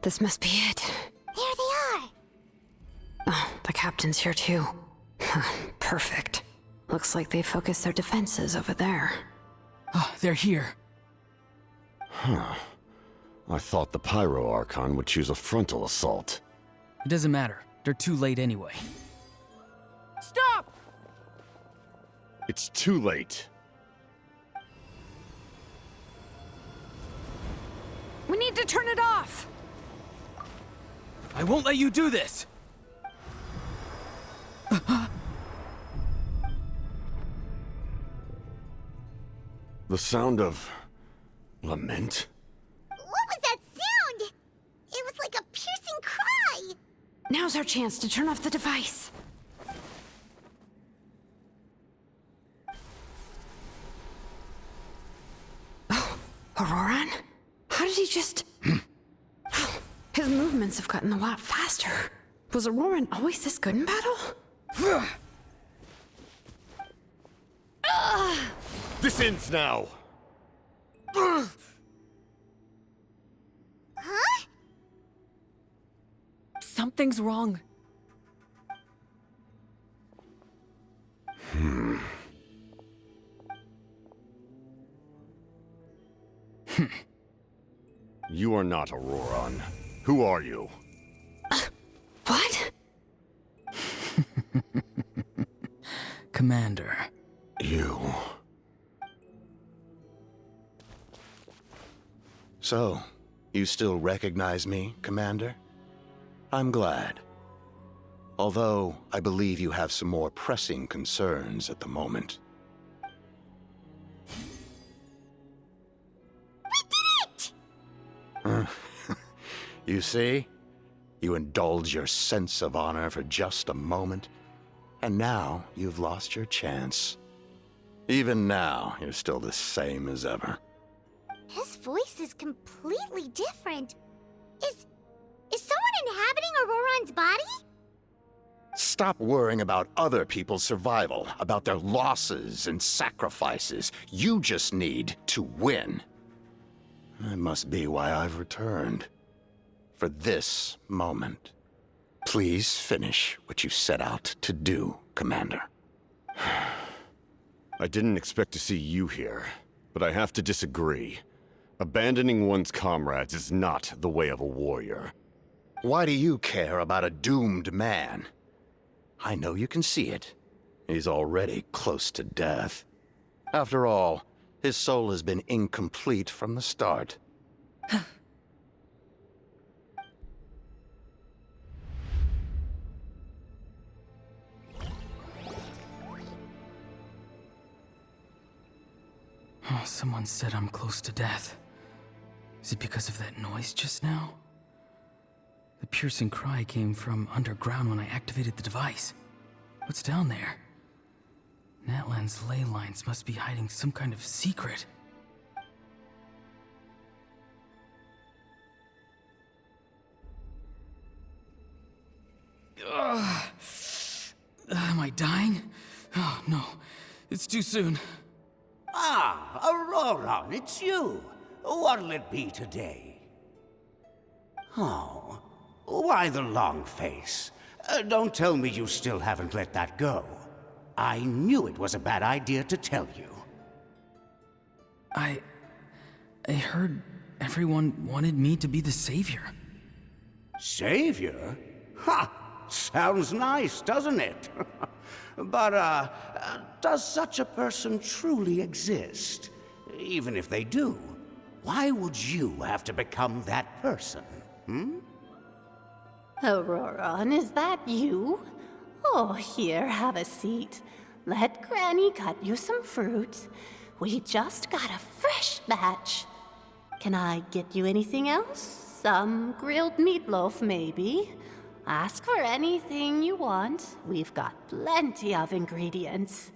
This must be it. Here they are! Oh, the captain's here too. Perfect. Looks like they focused their defenses over there. Oh, they're here. Huh. I thought the Pyro Archon would choose a frontal assault. It doesn't matter. They're too late anyway. Stop! It's too late. We need to turn it off! I won't let you do this! The sound of lament? What was that sound? It was like a piercing cry! Now's our chance to turn off the device. Oh, Auroran? How did he just... Oh, his movements have gotten a lot faster. Was Auroran always this good in battle? This ends now! Huh? Something's wrong. You are not Auroran. Who are you? What? Commander. You... So, you still recognize me, Commander? I'm glad. Although, I believe you have some more pressing concerns at the moment. You see? You indulge your sense of honor for just a moment, and now you've lost your chance. Even now, you're still the same as ever. His voice is completely different. Is someone inhabiting Auroran's body? Stop worrying about other people's survival, about their losses and sacrifices. You just need to win. That must be why I've returned. For this moment. Please finish what you set out to do, Commander. I didn't expect to see you here, but I have to disagree. Abandoning one's comrades is not the way of a warrior. Why do you care about a doomed man? I know you can see it. He's already close to death. After all, his soul has been incomplete from the start. Oh, someone said I'm close to death. Is it because of that noise just now? The piercing cry came from underground when I activated the device. What's down there? Natlan's ley lines must be hiding some kind of secret. Am I dying? Oh, no. It's too soon. Ah, Auroran, it's you. What'll it be today? Oh, why the long face? Don't tell me you still haven't let that go. I knew it was a bad idea to tell you. I heard everyone wanted me to be the savior. Savior? Ha! Sounds nice, doesn't it? But, does such a person truly exist? Even if they do, why would you have to become that person, Auroran, is that you? Oh, here, have a seat. Let Granny cut you some fruit. We just got a fresh batch. Can I get you anything else? Some grilled meatloaf, maybe? Ask for anything you want. We've got plenty of ingredients.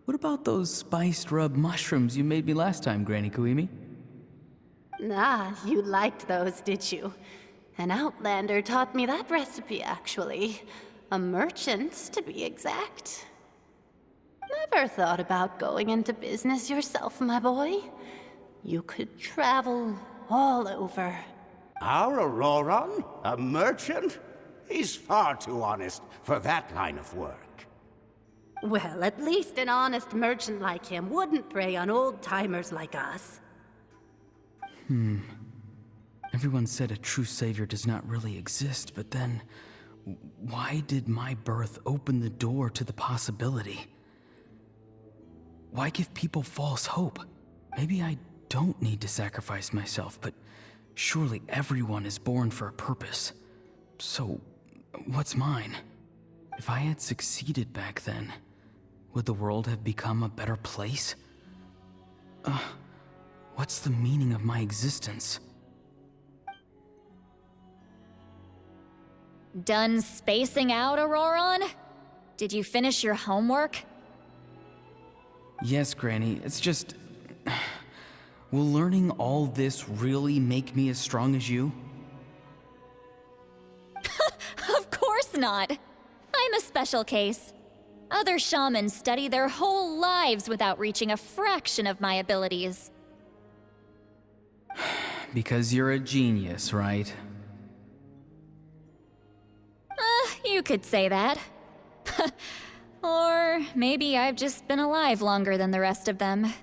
What about those spiced rub mushrooms you made me last time, Granny Kuimi? Ah, you liked those, did you? An outlander taught me that recipe, actually. A merchant, to be exact. Never thought about going into business yourself, my boy? You could travel all over. Our Auroron? A merchant? He's far too honest for that line of work. Well, at least an honest merchant like him wouldn't prey on old-timers like us. Everyone said a true savior does not really exist, but then why did my birth open the door to the possibility? Why give people false hope? Maybe I don't need to sacrifice myself, but surely everyone is born for a purpose. So, what's mine? If I had succeeded back then, would the world have become a better place? What's the meaning of my existence? Done spacing out, Auroron? Did you finish your homework? Yes, Granny, it's just... Will learning all this really make me as strong as you? Of course not. I'm a special case. Other shamans study their whole lives without reaching a fraction of my abilities. Because you're a genius, right? You could say that. Or maybe I've just been alive longer than the rest of them,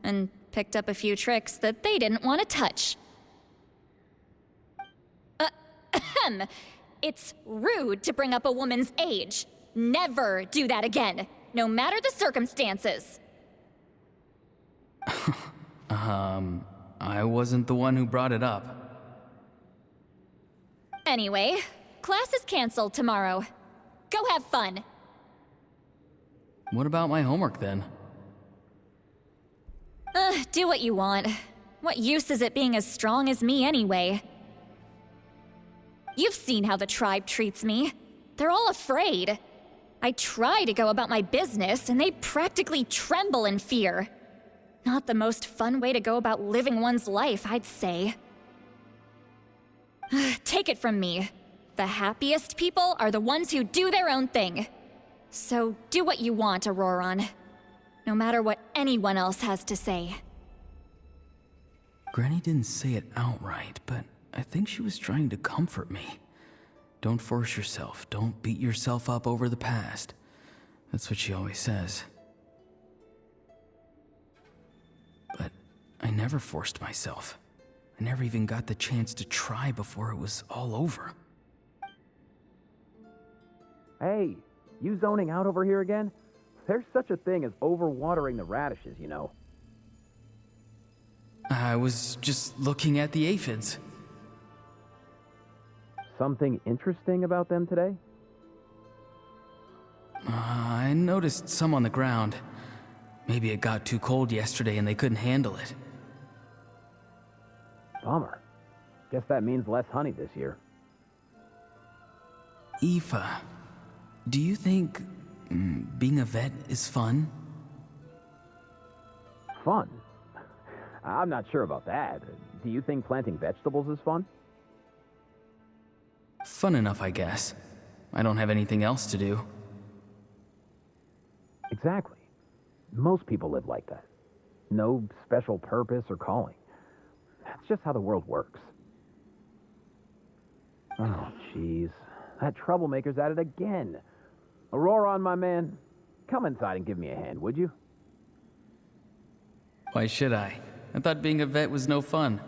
and picked up a few tricks that they didn't want to touch. It's rude to bring up a woman's age. Never do that again, no matter the circumstances. I wasn't the one who brought it up. Anyway, class is canceled tomorrow. Go have fun. What about my homework then? Do what you want. What use is it being as strong as me anyway? You've seen how the tribe treats me. They're all afraid. I try to go about my business, and they practically tremble in fear. Not the most fun way to go about living one's life, I'd say. Take it from me. The happiest people are the ones who do their own thing. So do what you want, Auroron. No matter what anyone else has to say. Granny didn't say it outright, but I think she was trying to comfort me. Don't force yourself. Don't beat yourself up over the past. That's what she always says. But I never forced myself. I never even got the chance to try before it was all over. Hey, you zoning out over here again? There's such a thing as overwatering the radishes, you know. I was just looking at the aphids. Something interesting about them today? I noticed some on the ground. Maybe it got too cold yesterday and they couldn't handle it. Bummer. Guess that means less honey this year. Aoife, do you think being a vet is fun? Fun? I'm not sure about that. Do you think planting vegetables is fun? Fun enough, I guess. I don't have anything else to do. Exactly. Most people live like that. No special purpose or calling. That's just how the world works. Oh, jeez. That troublemaker's at it again. Auroron, my man, come inside and give me a hand, would you? Why should I? I thought being a vet was no fun.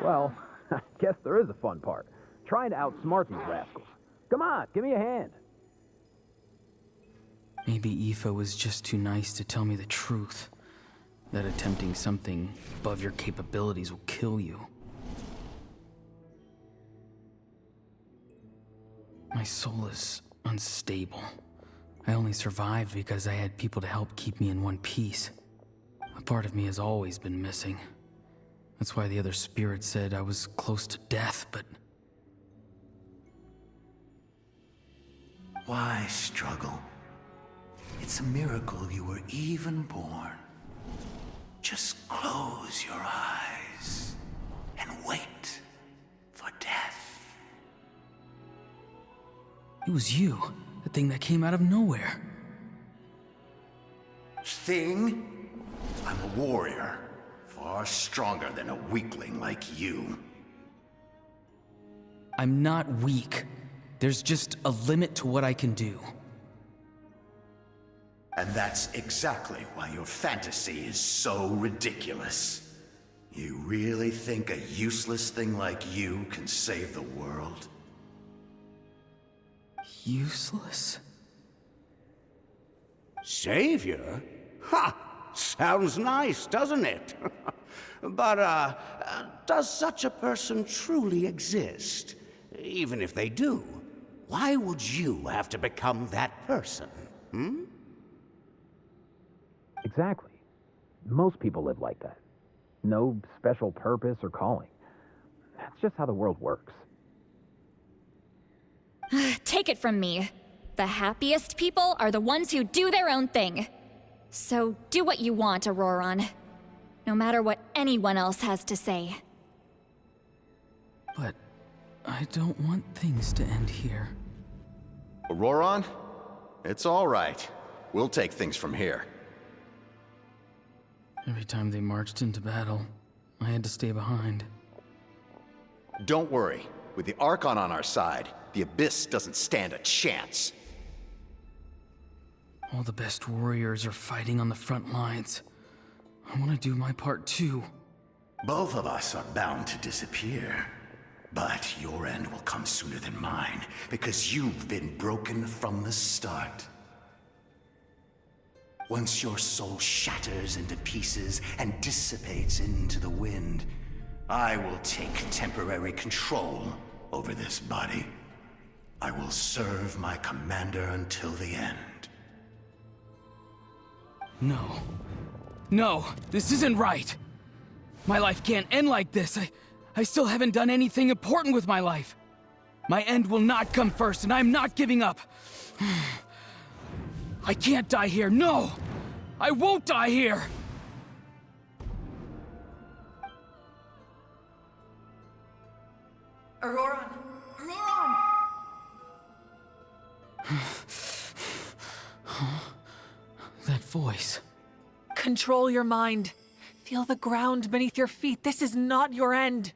Well, I guess there is a fun part. Trying to outsmart these rascals. Come on, give me a hand. Maybe Aoife was just too nice to tell me the truth. That attempting something above your capabilities will kill you. My soul is unstable. I only survived because I had people to help keep me in one piece. A part of me has always been missing. That's why the other spirits said I was close to death, but... Why struggle? It's a miracle you were even born. Just close your eyes and wait for death. It was you, the thing that came out of nowhere. Thing? I'm a warrior. For far stronger than a weakling like you. I'm not weak. There's just a limit to what I can do. And that's exactly why your fantasy is so ridiculous. You really think a useless thing like you can save the world? Useless? Savior? Ha! Sounds nice, doesn't it? But, does such a person truly exist? Even if they do, why would you have to become that person? Hmm? Exactly. Most people live like that. No special purpose or calling. That's just how the world works. Take it from me. The happiest people are the ones who do their own thing. So do what you want, Auroron. No matter what anyone else has to say. But I don't want things to end here. Auroron? It's all right. We'll take things from here. Every time they marched into battle, I had to stay behind. Don't worry. With the Archon on our side, the Abyss doesn't stand a chance. All the best warriors are fighting on the front lines. I want to do my part too. Both of us are bound to disappear. But your end will come sooner than mine, because you've been broken from the start. Once your soul shatters into pieces and dissipates into the wind, I will take temporary control over this body. I will serve my commander until the end. No. No, this isn't right. My life can't end like this. I still haven't done anything important with my life. My end will not come first, and I'm not giving up. I can't die here, no! I won't die here! Auroron! Auroron! That voice. Control your mind. Feel the ground beneath your feet. This is not your end.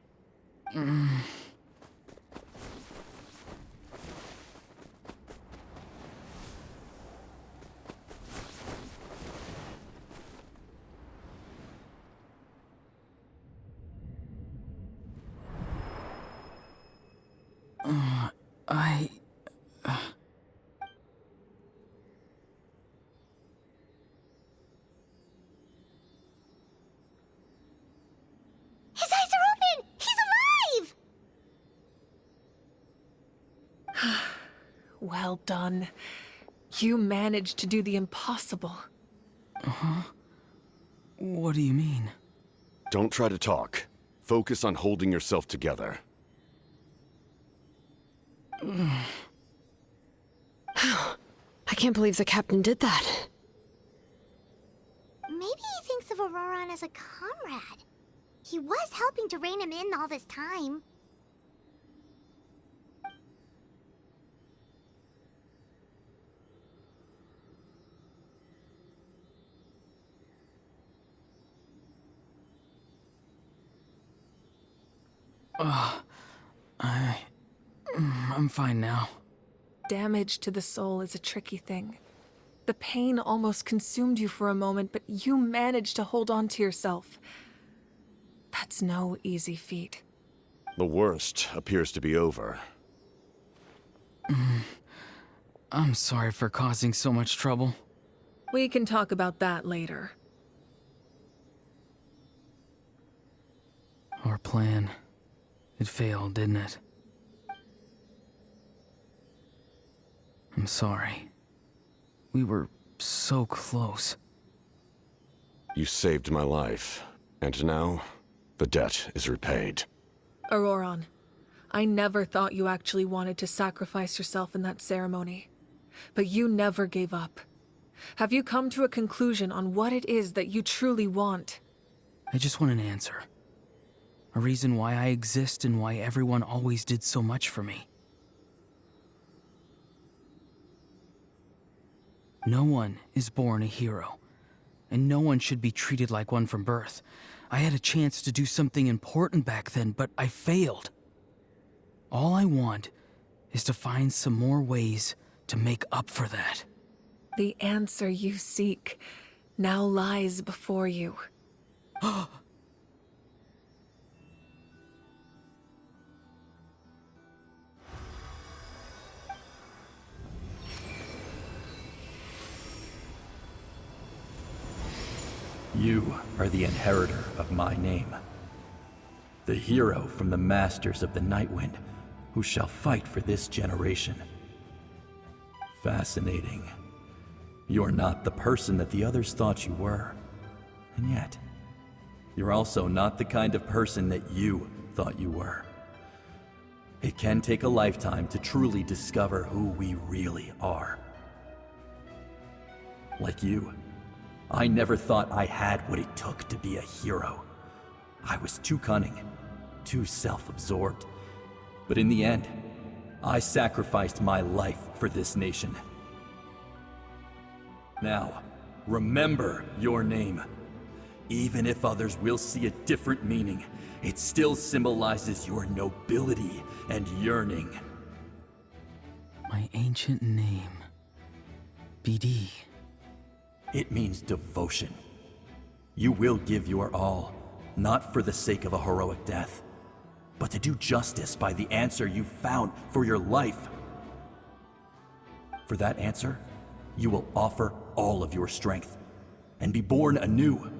His eyes are open! He's alive! Well done. You managed to do the impossible. What do you mean? Don't try to talk. Focus on holding yourself together. I can't believe the captain did that. Maybe he thinks of Auroron as a comrade. He was helping to rein him in all this time. I'm fine now. Damage to the soul is a tricky thing. The pain almost consumed you for a moment, but you managed to hold on to yourself. That's no easy feat. The worst appears to be over. I'm sorry for causing so much trouble. We can talk about that later. Our plan. It failed, didn't it? I'm sorry. We were so close. You saved my life, and now the debt is repaid. Auroron, I never thought you actually wanted to sacrifice yourself in that ceremony. But you never gave up. Have you come to a conclusion on what it is that you truly want? I just want an answer. A reason why I exist and why everyone always did so much for me. No one is born a hero. and no one should be treated like one from birth. I had a chance to do something important back then, but I failed. All I want is to find some more ways to make up for that. The answer you seek now lies before you. You are the inheritor of my name. The hero from the Masters of the Nightwind, who shall fight for this generation. Fascinating. You're not the person that the others thought you were. And yet, you're also not the kind of person that you thought you were. It can take a lifetime to truly discover who we really are. Like you, I never thought I had what it took to be a hero. I was too cunning, too self-absorbed. But in the end, I sacrificed my life for this nation. Now, remember your name. Even if others will see a different meaning, it still symbolizes your nobility and yearning. My ancient name. BD. It means devotion. You will give your all, not for the sake of a heroic death, but to do justice by the answer you found for your life. For that answer, you will offer all of your strength and be born anew.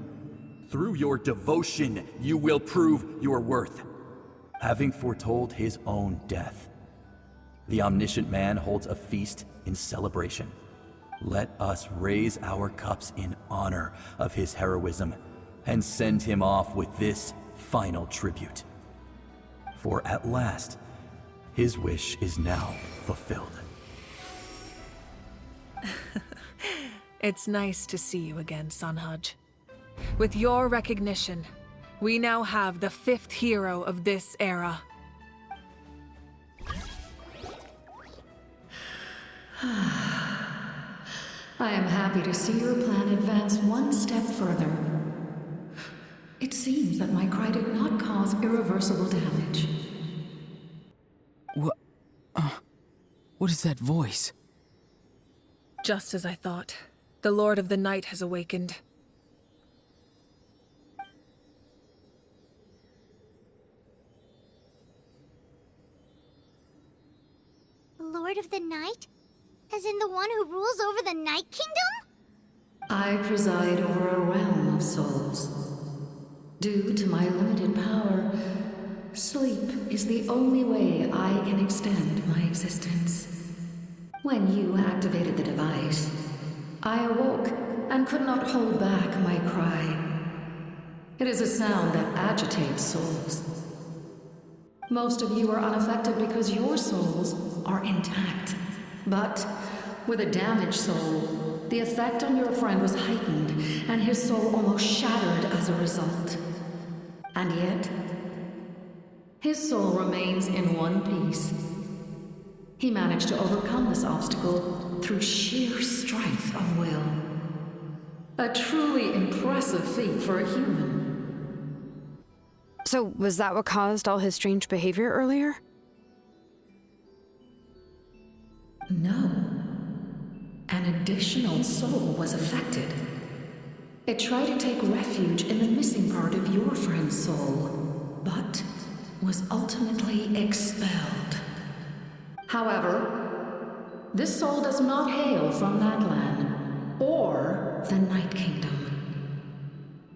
Through your devotion, you will prove your worth. Having foretold his own death, the omniscient man holds a feast in celebration. Let us raise our cups in honor of his heroism and send him off with this final tribute. For at last, his wish is now fulfilled. It's nice to see you again, Sunhudge. With your recognition, we now have the 5th hero of this era. I am happy to see your plan advance one step further. It seems that my cry did not cause irreversible damage. What is that voice? Just as I thought. The Lord of the Night has awakened. Lord of the Night? As in the one who rules over the Night Kingdom? I preside over a realm of souls. Due to my limited power, sleep is the only way I can extend my existence. When you activated the device, I awoke and could not hold back my cry. It is a sound that agitates souls. Most of you are unaffected because your souls are intact. But with a damaged soul, the effect on your friend was heightened, and his soul almost shattered as a result. And yet, his soul remains in one piece. He managed to overcome this obstacle through sheer strength of will. A truly impressive feat for a human. So, was that what caused all his strange behavior earlier? No. An additional soul was affected. It tried to take refuge in the missing part of your friend's soul, but was ultimately expelled. However, this soul does not hail from Natlan or the Night Kingdom.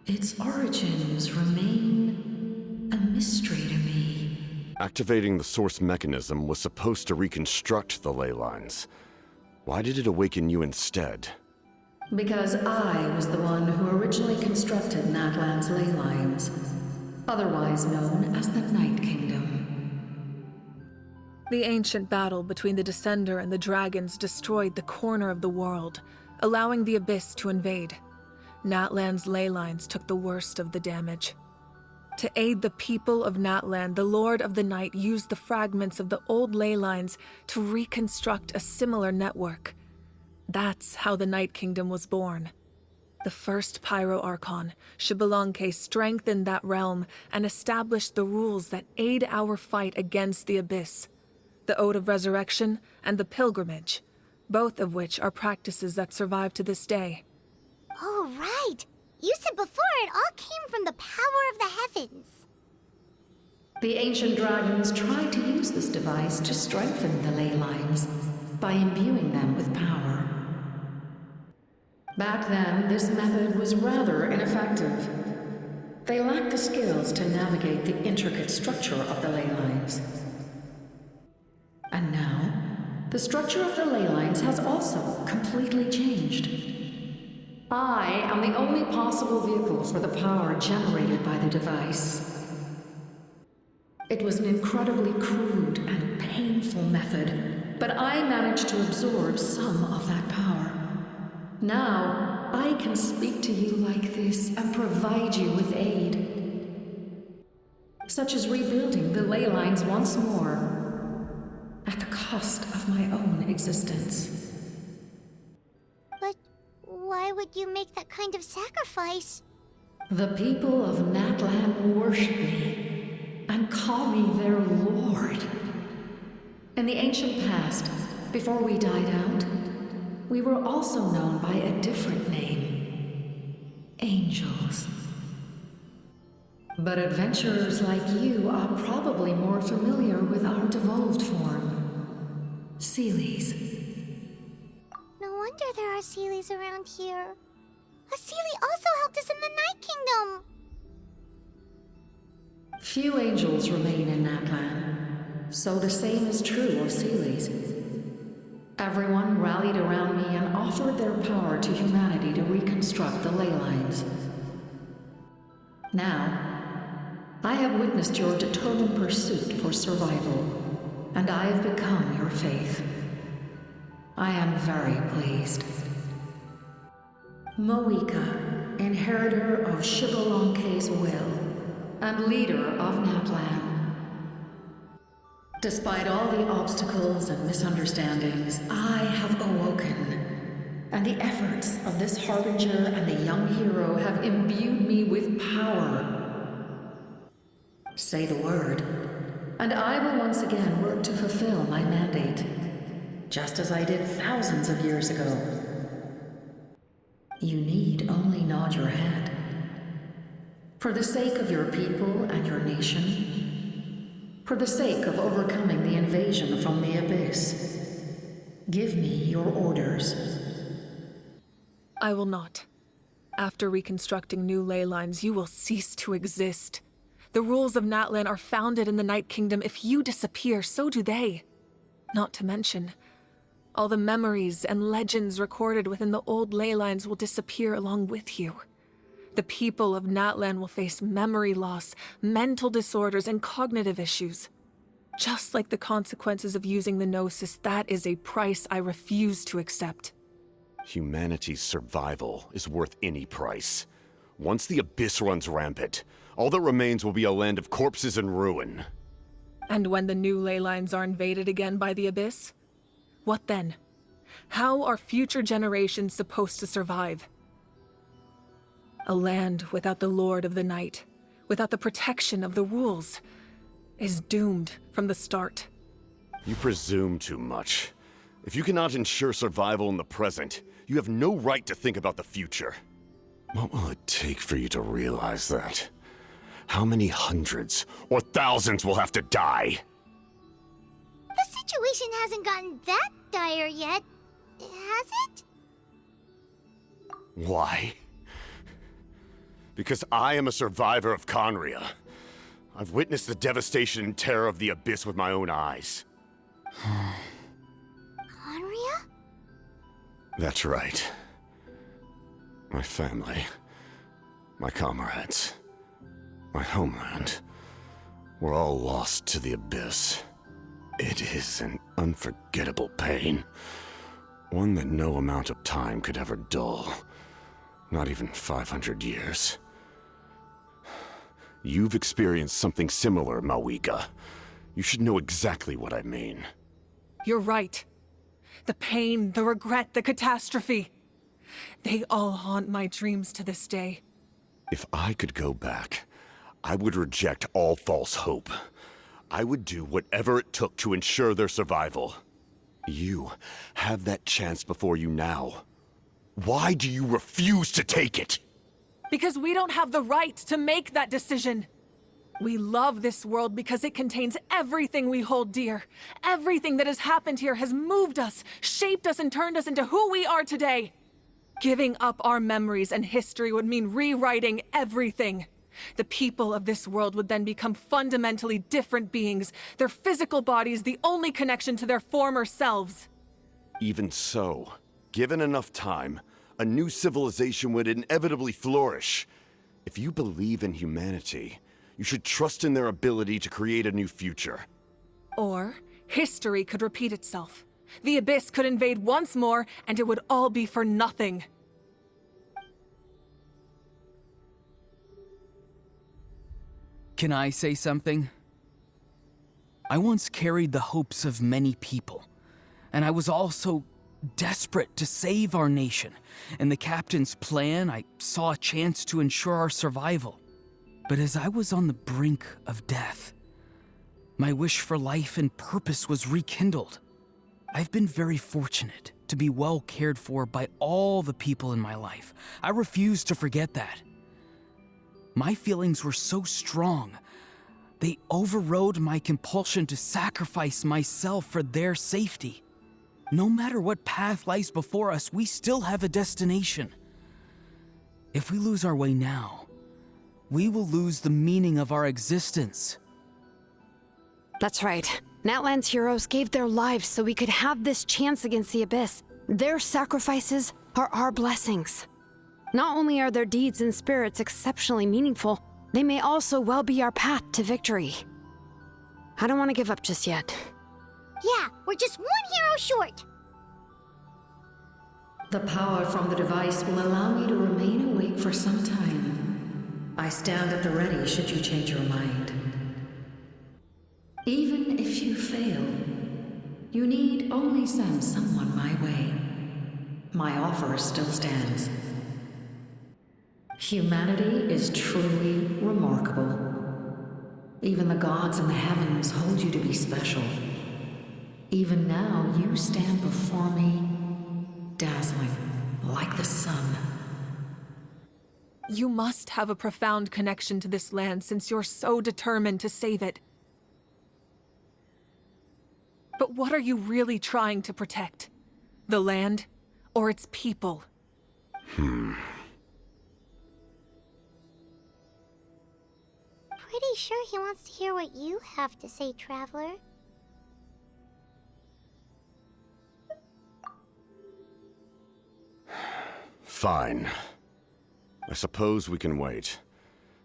Its origins remain a mystery to me. Activating the source mechanism was supposed to reconstruct the ley lines. Why did it awaken you instead? Because I was the one who originally constructed Natlan's ley lines, otherwise known as the Night Kingdom. The ancient battle between the Descender and the dragons destroyed the corner of the world, allowing the Abyss to invade. Natlan's ley lines took the worst of the damage. To aid the people of Natlan, the Lord of the Night used the fragments of the old ley lines to reconstruct a similar network. That's how the Night Kingdom was born. The first Pyro Archon, Xbalanque, strengthened that realm and established the rules that aid our fight against the Abyss. The Ode of Resurrection and the Pilgrimage, both of which are practices that survive to this day. Oh, right! You said before it all came from the power of the heavens. The ancient dragons tried to use this device to strengthen the ley lines by imbuing them with power. Back then, this method was rather ineffective. They lacked the skills to navigate the intricate structure of the ley lines. And now, the structure of the ley lines has also completely changed. I am the only possible vehicle for the power generated by the device. It was an incredibly crude and painful method, but I managed to absorb some of that power. Now, I can speak to you like this and provide you with aid, such as rebuilding the ley lines once more, at the cost of my own existence. But why would you make that kind of sacrifice? The people of Natlan worship me and call me their lord. In the ancient past, before we died out, we were also known by a different name. Angels. But adventurers like you are probably more familiar with our devolved form. Seelies. No wonder there are Seelies around here. A Seelie also helped us in the Night Kingdom! Few angels remain in Natlan, so the same is true of Seelies. Everyone rallied around me and offered their power to humanity to reconstruct the ley lines. Now, I have witnessed your determined pursuit for survival, and I have become your faith. I am very pleased. Moika, inheritor of Xbalanque's will, and leader of Natlan. Despite all the obstacles and misunderstandings, I have awoken, and the efforts of this harbinger and the young hero have imbued me with power. Say the word, and I will once again work to fulfill my mandate, just as I did thousands of years ago. You need only nod your head. For the sake of your people and your nation, for the sake of overcoming the invasion from the Abyss, give me your orders. I will not. After reconstructing new ley lines, you will cease to exist. The rules of Natlan are founded in the Night Kingdom. If you disappear, so do they. Not to mention, all the memories and legends recorded within the old ley lines will disappear along with you. The people of Natlan will face memory loss, mental disorders, and cognitive issues. Just like the consequences of using the Gnosis, that is a price I refuse to accept. Humanity's survival is worth any price. Once the Abyss runs rampant, all that remains will be a land of corpses and ruin. And when the new ley lines are invaded again by the Abyss? What then? How are future generations supposed to survive? A land without the Lord of the Night, without the protection of the rules, is doomed from the start. You presume too much. If you cannot ensure survival in the present, you have no right to think about the future. What will it take for you to realize that? How many hundreds or thousands will have to die? The situation hasn't gotten that dire yet, has it? Why? Because I am a survivor of Conria. I've witnessed the devastation and terror of the Abyss with my own eyes. Conria? That's right. My family, my comrades, my homeland, were all lost to the Abyss. It is an unforgettable pain. One that no amount of time could ever dull. Not even 500 years. You've experienced something similar, Mawika. You should know exactly what I mean. You're right. The pain, the regret, the catastrophe. They all haunt my dreams to this day. If I could go back, I would reject all false hope. I would do whatever it took to ensure their survival. You have that chance before you now. Why do you refuse to take it? Because we don't have the right to make that decision. We love this world because it contains everything we hold dear. Everything that has happened here has moved us, shaped us, and turned us into who we are today. Giving up our memories and history would mean rewriting everything. The people of this world would then become fundamentally different beings, their physical bodies the only connection to their former selves. Even so, given enough time, a new civilization would inevitably flourish. If you believe in humanity, you should trust in their ability to create a new future. Or, history could repeat itself. The Abyss could invade once more, and it would all be for nothing. Can I say something? I once carried the hopes of many people, and I was also desperate to save our nation. In the captain's plan, I saw a chance to ensure our survival. But as I was on the brink of death, my wish for life and purpose was rekindled. I've been very fortunate to be well cared for by all the people in my life. I refuse to forget that. My feelings were so strong, they overrode my compulsion to sacrifice myself for their safety. No matter what path lies before us, we still have a destination. If we lose our way now, we will lose the meaning of our existence. That's right. Natlan's heroes gave their lives so we could have this chance against the Abyss. Their sacrifices are our blessings. Not only are their deeds and spirits exceptionally meaningful, they may also well be our path to victory. I don't want to give up just yet. Yeah, we're just one hero short. The power from the device will allow me to remain awake for some time. I stand at the ready should you change your mind. Even if you fail, you need only send someone my way. My offer still stands. Humanity is truly remarkable. Even the gods in the heavens hold you to be special. Even now, you stand before me, dazzling like the sun. You must have a profound connection to this land since you're so determined to save it. But what are you really trying to protect? The land or its people? Pretty sure he wants to hear what you have to say, Traveler. Fine. I suppose we can wait.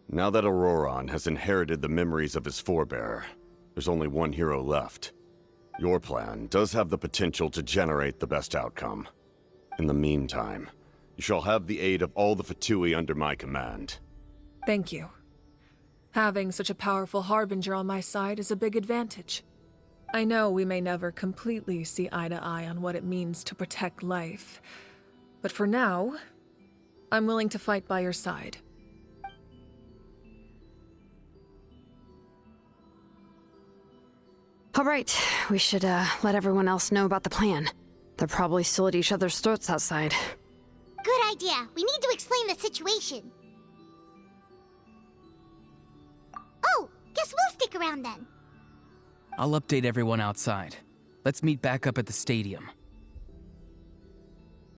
Now that Auroran has inherited the memories of his forebearer, there's only one hero left. Your plan does have the potential to generate the best outcome. In the meantime, you shall have the aid of all the Fatui under my command. Thank you. Having such a powerful harbinger on my side is a big advantage. I know we may never completely see eye to eye on what it means to protect life, but for now, I'm willing to fight by your side. All right, we should let everyone else know about the plan. They're probably still at each other's throats outside. Good idea. We need to explain the situation. Oh, guess we'll stick around then. I'll update everyone outside. Let's meet back up at the stadium.